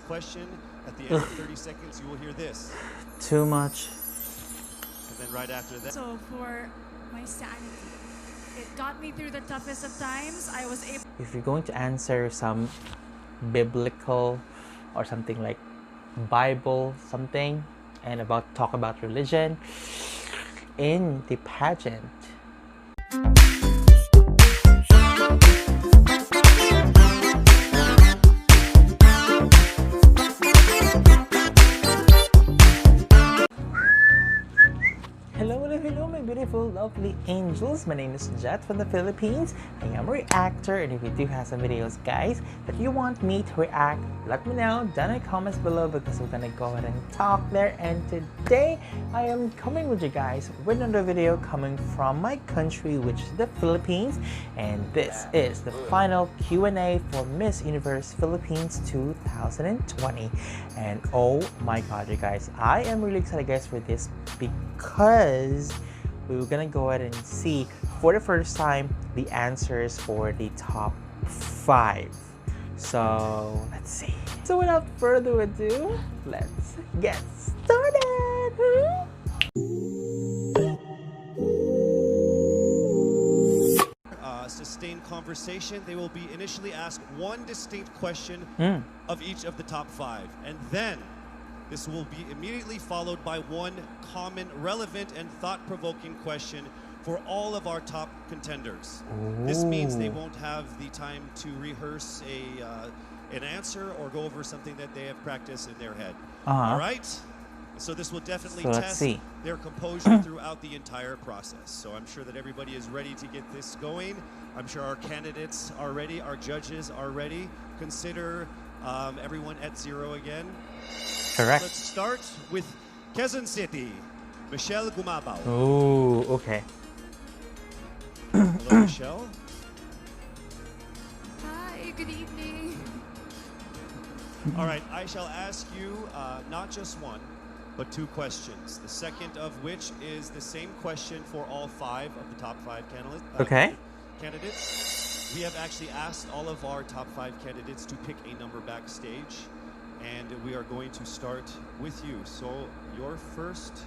question. At the end of 30 seconds, you will hear this. Too much. And then right after that. So for my sanity, it got me through the toughest of times. I was able. If you're going to answer some biblical or something like Bible something and talk about religion in the pageant. Hello, my beautiful, lovely angels. My name is Jet from the Philippines. I am a reactor, and if you do have some videos, guys, that you want me to react, let me know down in the comments below because we're gonna go ahead and talk there. And today, I am coming with you guys with another video coming from my country, which is the Philippines. And this is the final Q&A for Miss Universe Philippines 2020. And oh my god, you guys, I am really excited, guys, for this because we're gonna go ahead and see for the first time the answers for the top 5. So let's see. So without further ado, let's get started. Sustained conversation. They will be initially asked one distinct question of each of the top 5, and then this will be immediately followed by one common, relevant, and thought-provoking question for all of our top contenders. Ooh. This means they won't have the time to rehearse an answer or go over something that they have practiced in their head. All right? So this will definitely test their composure throughout the entire process. So I'm sure that everybody is ready to get this going. I'm sure our candidates are ready. Our judges are ready. Consider everyone at 0 again. Correct. Let's start with Quezon City. Michelle Gumabao. Oh, okay. Hello, Michelle. Hi, good evening. All right, I shall ask you not just one, but 2 questions. The second of which is the same question for all 5 of the top 5 candidates. We have actually asked all of our top 5 candidates to pick a number backstage, and we are going to start with you. So your first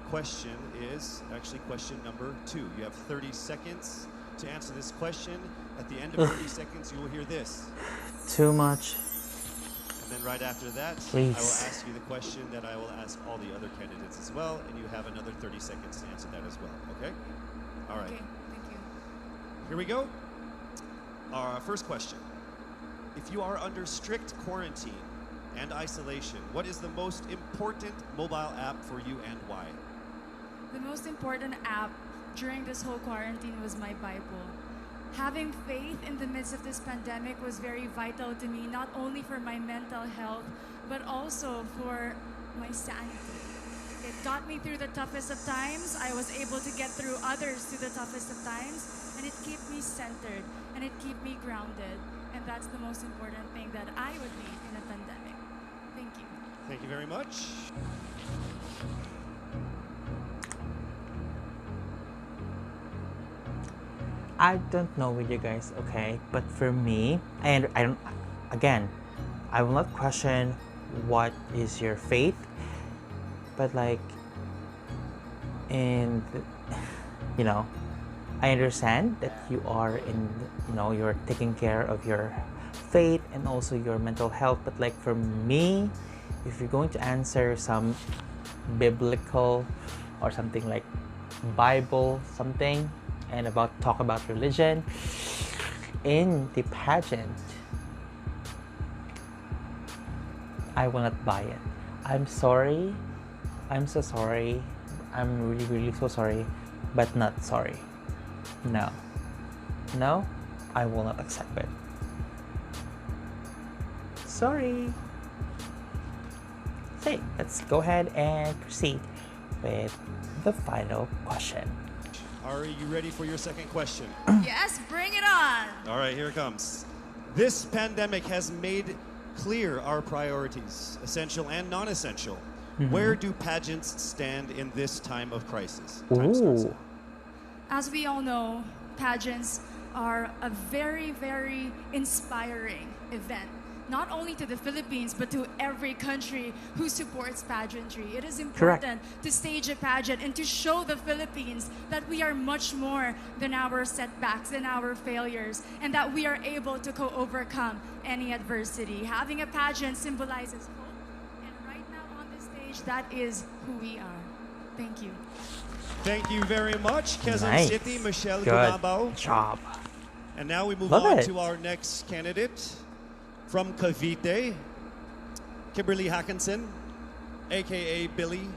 question is actually question number 2. You have 30 seconds to answer this question. At the end of 30 seconds, you will hear this. Too much. And then right after that, Please. I will ask you the question that I will ask all the other candidates as well, and you have another 30 seconds to answer that as well, okay? All right. Okay, thank you. Here we go. Our first question. If you are under strict quarantine and isolation, what is the most important mobile app for you and why? The most important app during this whole quarantine was my Bible. Having faith in the midst of this pandemic was very vital to me, not only for my mental health, but also for my sanity. It got me through the toughest of times. I was able to get through others through the toughest of times, and it kept me centered, and it kept me grounded. And that's the most important thing that I would need in a pandemic. Thank you. Thank you very much. I don't know with you guys, okay? But for me, and I don't, again, I will not question what is your faith, but like, and you know, I understand that you are in, you know, you're taking care of your faith and also your mental health, but like for me, if you're going to answer some biblical or something like Bible something and talk about religion in the pageant, I will not buy it. I'm sorry. I'm so sorry. I'm really, really so sorry, but not sorry. No. No, I will not accept it. Sorry. Okay, let's go ahead and proceed with the final question. Are you ready for your second question? Yes, bring it on. All right, here it comes. This pandemic has made clear our priorities, essential and non-essential. Where do pageants stand in this time of crisis? Time starts now. As we all know, pageants are a very, very inspiring event not only to the Philippines, but to every country who supports pageantry. It is important to stage a pageant and to show the Philippines that we are much more than our setbacks and our failures, and that we are able to overcome any adversity. Having a pageant symbolizes hope, and right now on this stage, that is who we are. Thank you. Thank you very much, Quezon Nice. City, Michelle Good Gumabao. job. And now we move Love on it. to our next candidate from Cavite, Kimberly Hackinson, aka Billy.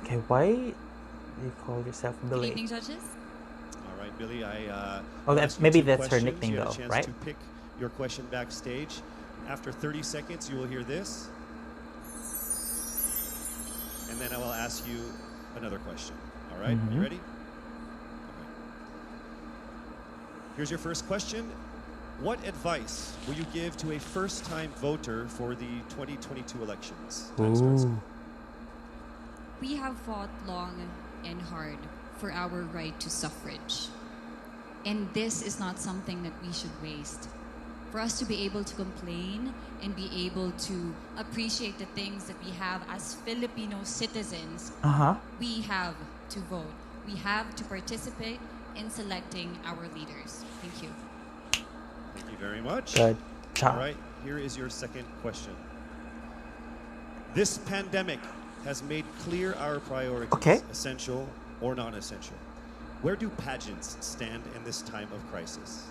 Okay, why you call yourself Good Billy? evening, judges. All right, Billy, Oh, asked you maybe two that's her questions. nickname You had a though, chance right? to pick your question backstage. After 30 seconds, you will hear this. And then I will ask you another question. All right, you ready? Okay. Here's your first question. What advice will you give to a first-time voter for the 2022 elections? Time starts. Ooh. We have fought long and hard for our right to suffrage. And this is not something that we should waste. For us to be able to complain and be able to appreciate the things that we have as Filipino citizens, we have to vote. We have to participate in selecting our leaders. Thank you. Thank you very much. Good job. All right, here is your second question. This pandemic has made clear our priorities, Okay. essential or non-essential. Where do pageants stand in this time of crisis?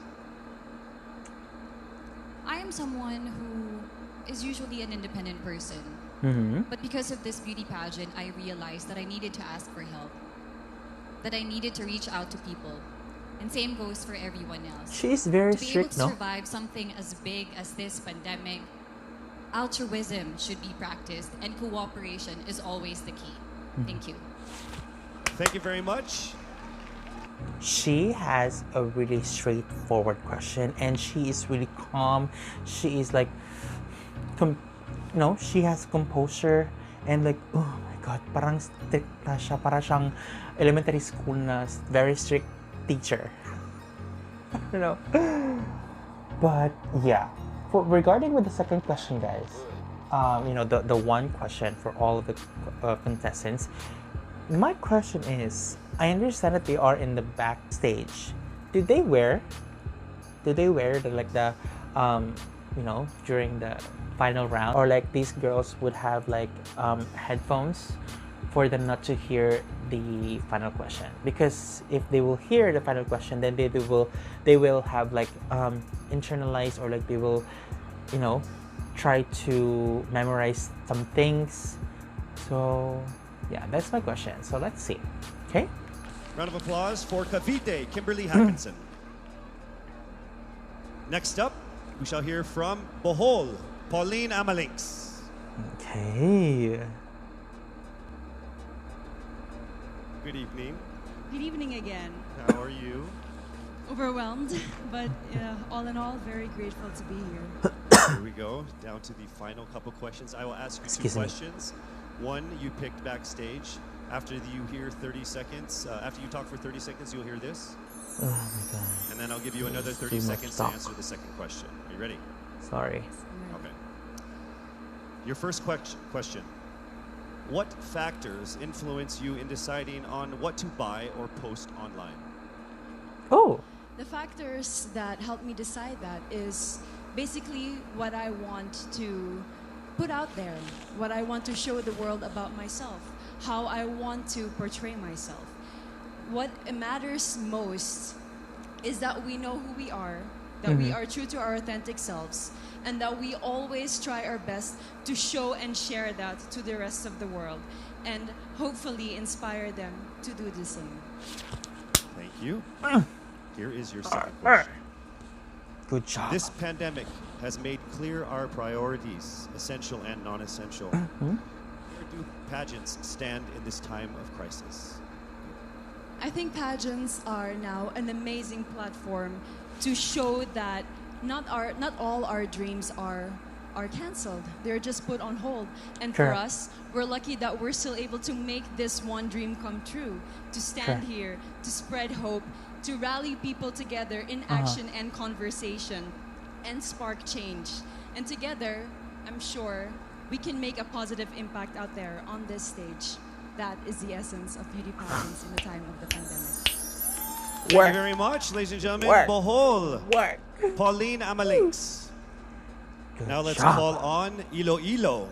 I am someone who is usually an independent person. But because of this beauty pageant, I realized that I needed to ask for help, that I needed to reach out to people. And same goes for everyone else. She is very To be able strict, to no? survive something as big as this pandemic, altruism should be practiced, and cooperation is always the key. Thank you. Thank you very much. She has a really straightforward question, and she is really calm. She is like, she has composure, and like, oh my God, parang strict na siya, para siyang elementary school na very strict teacher. You know. But yeah, regarding with the second question, guys, the one question for all of the contestants. My question is, I understand that they are in the backstage. Do they wear the during the final round, or like these girls would have like headphones for them not to hear the final question? Because if they will hear the final question, then they will have like internalize, or like they will try to memorize some things. So yeah, that's my question. So let's see. Okay. Round of applause for Cavite, Kimberly Hackinson. Next up, we shall hear from Bohol, Pauline Amalinks. Okay. Good evening. Good evening again. How are you? Overwhelmed, but all in all, very grateful to be here. Here we go, down to the final couple questions. I will ask you Excuse two me. questions. One you picked backstage. After you hear 30 seconds, after you talk for 30 seconds, you'll hear this. Oh my God. And then I'll give you another 30 Too much seconds talk. to answer the second question. Are you ready? Sorry. Okay. Your first question. What factors influence you in deciding on what to buy or post online? Oh. The factors that help me decide that is basically what I want to put out there, what I want to show the world about myself, how I want to portray myself. What matters most is that we know who we are, that we are true to our authentic selves, and that we always try our best to show and share that to the rest of the world, and hopefully inspire them to do the same. Thank you. Here is your second question. Good job. This pandemic has made clear our priorities, essential and non-essential. Where do pageants stand in this time of crisis? I think pageants are now an amazing platform to show that not all our dreams are canceled. They're just put on hold. And for Correct. us, we're lucky that we're still able to make this one dream come true, to stand Correct. here, to spread hope, to rally people together in action and conversation, and spark change. And together, I'm sure we can make a positive impact out there on this stage. That is the essence of beauty pageants in the time of the pandemic. Thank you very much, ladies and gentlemen. Work. Bohol, Work. Pauline Amalix. Good Now let's job. call on Iloilo,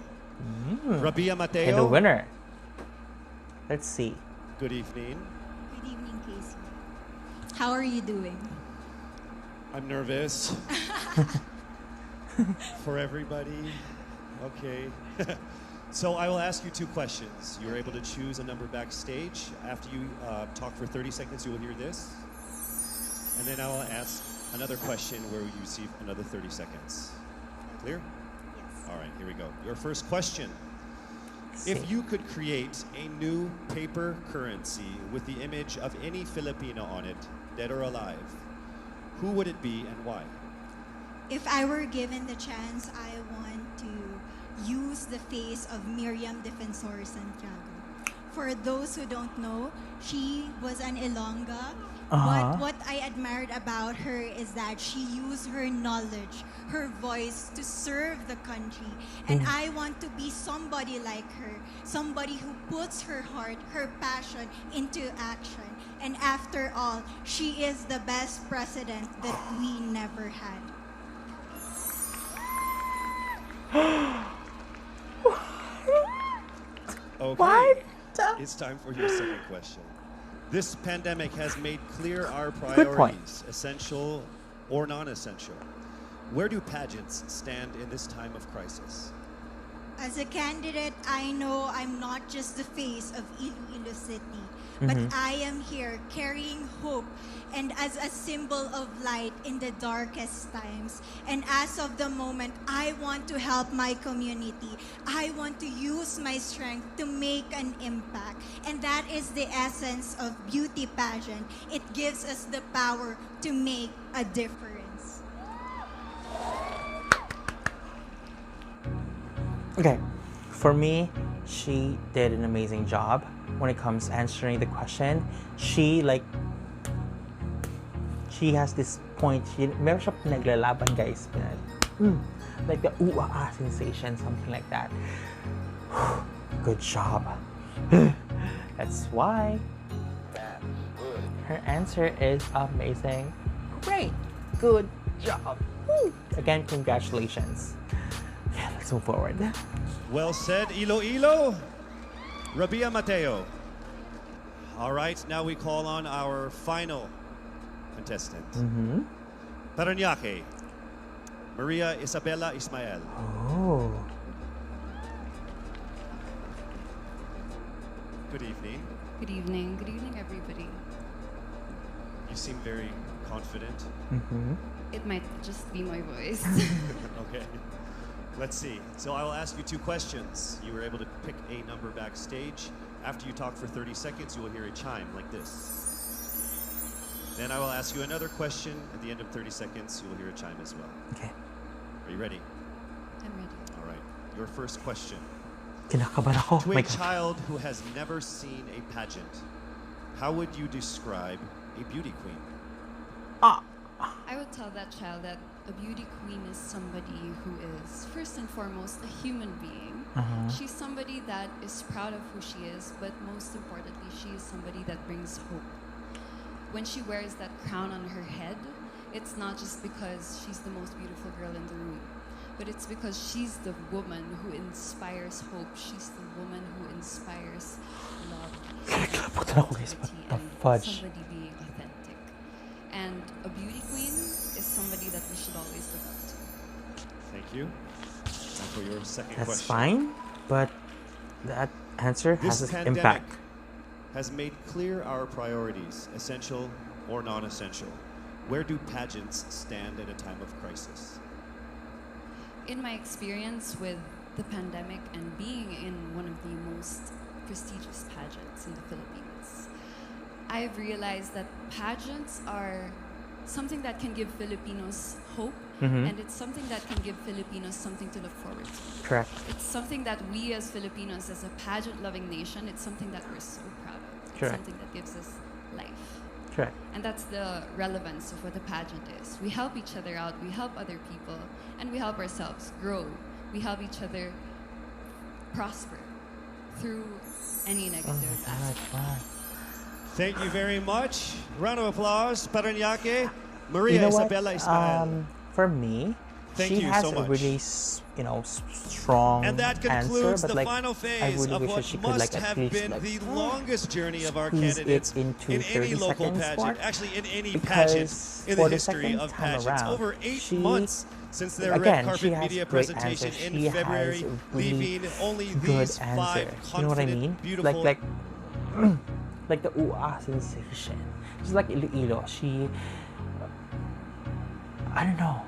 Rabia And the Mateo. winner. Let's see. Good evening. Good evening, Casey. How are you doing? I'm nervous. For everybody. Okay. So I will ask you two questions. You're able to choose a number backstage. After you talk for 30 seconds, you will hear this. And then I will ask another question where you receive another 30 seconds. Clear? Yes. All right, here we go. Your first question. Let's If see. you could create a new paper currency with the image of any Filipino on it, dead or alive, who would it be and why? If I were given the chance, I want to use the face of Miriam Defensor Santiago. For those who don't know, she was an Ilongga. But what I admired about her is that she used her knowledge, her voice to serve the country. And I want to be somebody like her, somebody who puts her heart, her passion into action. And after all, she is the best president that we never had. Okay. What? It's time for your second question. This pandemic has made clear our point. priorities, essential or non-essential. Where do pageants stand in this time of crisis? As a candidate, I know I'm not just the face of Iloilo City, but I am here carrying hope and as a symbol of light in the darkest times. And as of the moment, I want to help my community. I want to use my strength to make an impact. And that is the essence of beauty pageant. It gives us the power to make a difference. Okay, for me, she did an amazing job when it comes answering the question. She has this point, meron siya pinaglalaban, guys. Like the ooh-ah sensation, something like that. Good job. That's why her answer is amazing. Great. Good job. Woo. Again, congratulations. Yeah, let's move forward. Well said, Iloilo. Rabia Mateo. All right, now we call on our final contestant. Paranaque, Maria Isabella Ismael. Oh. Good evening. Good evening. Good evening, everybody. You seem very confident. It might just be my voice. Okay. Let's see. So I will ask you two questions. You were able to pick a number backstage. After you talk for 30 seconds, you will hear a chime like this. Then I will ask you another question. At the end of 30 seconds, you will hear a chime as well. Okay. Are you ready? I'm ready. All right. Your first question. Kinakabahan ako. To My a God. child who has never seen a pageant, how would you describe a beauty queen? I would tell that child that a beauty queen is somebody who is, first and foremost, a human being. She's somebody that is proud of who she is, but most importantly, she is somebody that brings hope. When she wears that crown on her head, it's not just because she's the most beautiful girl in the room, but it's because she's the woman who inspires hope. She's the woman who inspires love, positivity, and fudge. somebody being authentic. And a beauty queen is somebody that we should always look up to. Thank you. And for your second That's question. fine, but that answer has This its pandemic impact. has made clear our priorities, essential or non-essential. Where do pageants stand at a time of crisis? In my experience with the pandemic and being in one of the most prestigious pageants in the Philippines, I've realized that pageants are something that can give Filipinos hope, and it's something that can give Filipinos something to look forward to. Correct. It's something that we as Filipinos, as a pageant-loving nation, it's something that we're so proud of. It's Correct. something that gives us life. Correct. And that's the relevance of what the pageant is. We help each other out, we help other people, and we help ourselves grow. We help each other prosper through any negative aspect. Wow. Thank you very much. Round of applause. Paranaque, Maria You know what? Isabella Ismael. For me, Thank she you has so a much. really, strong And that concludes answer, the but like, final I phase really of wish that what she could, must like, at have least, been like, the longest journey of our squeeze candidates it into in any 30 local seconds pageant, more, actually in any because pageant in for the the history second of time pageants. around, Over 8 she- months since their again, red she carpet has media great presentation answers. in She has February, really leaving only good these 5 answer. confident, You know what I mean? beautiful, Like like the sensation. Just like Iloilo, she, I don't know.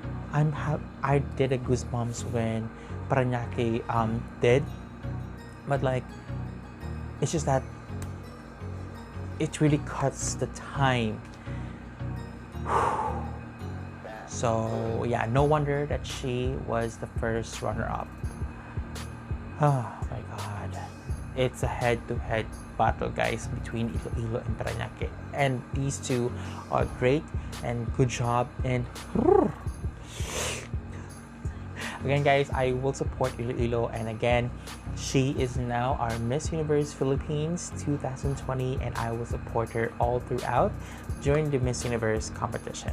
I did a goosebumps when Paranaque did, but like, it's just that it really cuts the time. So yeah, no wonder that she was the first runner-up. Oh my god. It's a head-to-head battle, guys, between Iloilo and Paranaque. And these two are great and good job. And again, guys, I will support Iloilo. And again, she is now our Miss Universe Philippines 2020, and I will support her all throughout during the Miss Universe competition.